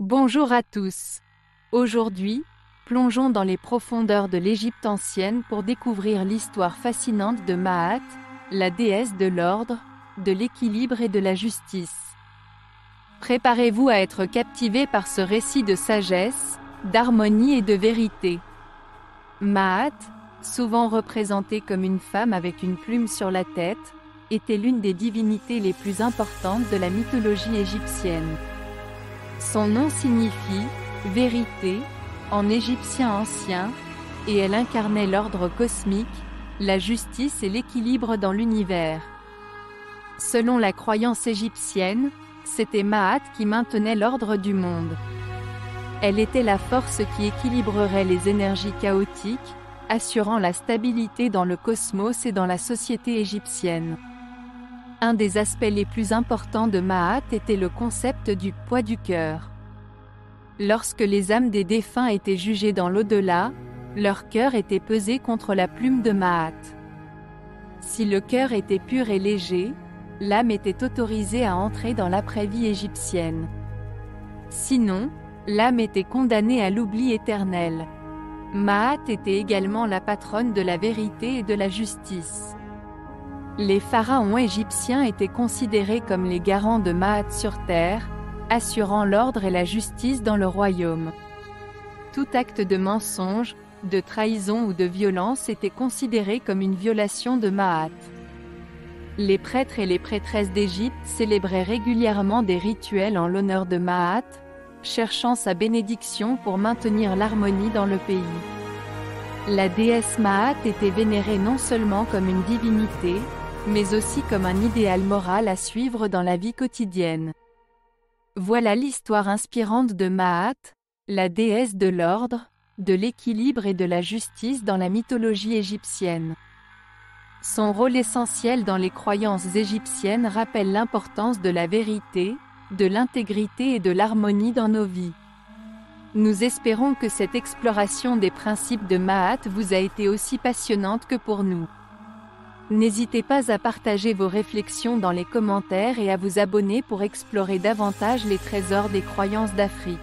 Bonjour à tous. Aujourd'hui, plongeons dans les profondeurs de l'Égypte ancienne pour découvrir l'histoire fascinante de Maat, la déesse de l'ordre, de l'équilibre et de la justice. Préparez-vous à être captivés par ce récit de sagesse, d'harmonie et de vérité. Maat, souvent représentée comme une femme avec une plume sur la tête, était l'une des divinités les plus importantes de la mythologie égyptienne. Son nom signifie « vérité » en égyptien ancien, et elle incarnait l'ordre cosmique, la justice et l'équilibre dans l'univers. Selon la croyance égyptienne, c'était Maat qui maintenait l'ordre du monde. Elle était la force qui équilibrerait les énergies chaotiques, assurant la stabilité dans le cosmos et dans la société égyptienne. Un des aspects les plus importants de Maat était le concept du poids du cœur. Lorsque les âmes des défunts étaient jugées dans l'au-delà, leur cœur était pesé contre la plume de Maat. Si le cœur était pur et léger, l'âme était autorisée à entrer dans l'après-vie égyptienne. Sinon, l'âme était condamnée à l'oubli éternel. Maat était également la patronne de la vérité et de la justice. Les pharaons égyptiens étaient considérés comme les garants de Maat sur terre, assurant l'ordre et la justice dans le royaume. Tout acte de mensonge, de trahison ou de violence était considéré comme une violation de Maat. Les prêtres et les prêtresses d'Égypte célébraient régulièrement des rituels en l'honneur de Maat, cherchant sa bénédiction pour maintenir l'harmonie dans le pays. La déesse Maat était vénérée non seulement comme une divinité, mais aussi comme un idéal moral à suivre dans la vie quotidienne. Voilà l'histoire inspirante de Maat, la déesse de l'ordre, de l'équilibre et de la justice dans la mythologie égyptienne. Son rôle essentiel dans les croyances égyptiennes rappelle l'importance de la vérité, de l'intégrité et de l'harmonie dans nos vies. Nous espérons que cette exploration des principes de Maat vous a été aussi passionnante que pour nous. N'hésitez pas à partager vos réflexions dans les commentaires et à vous abonner pour explorer davantage les trésors des croyances d'Afrique.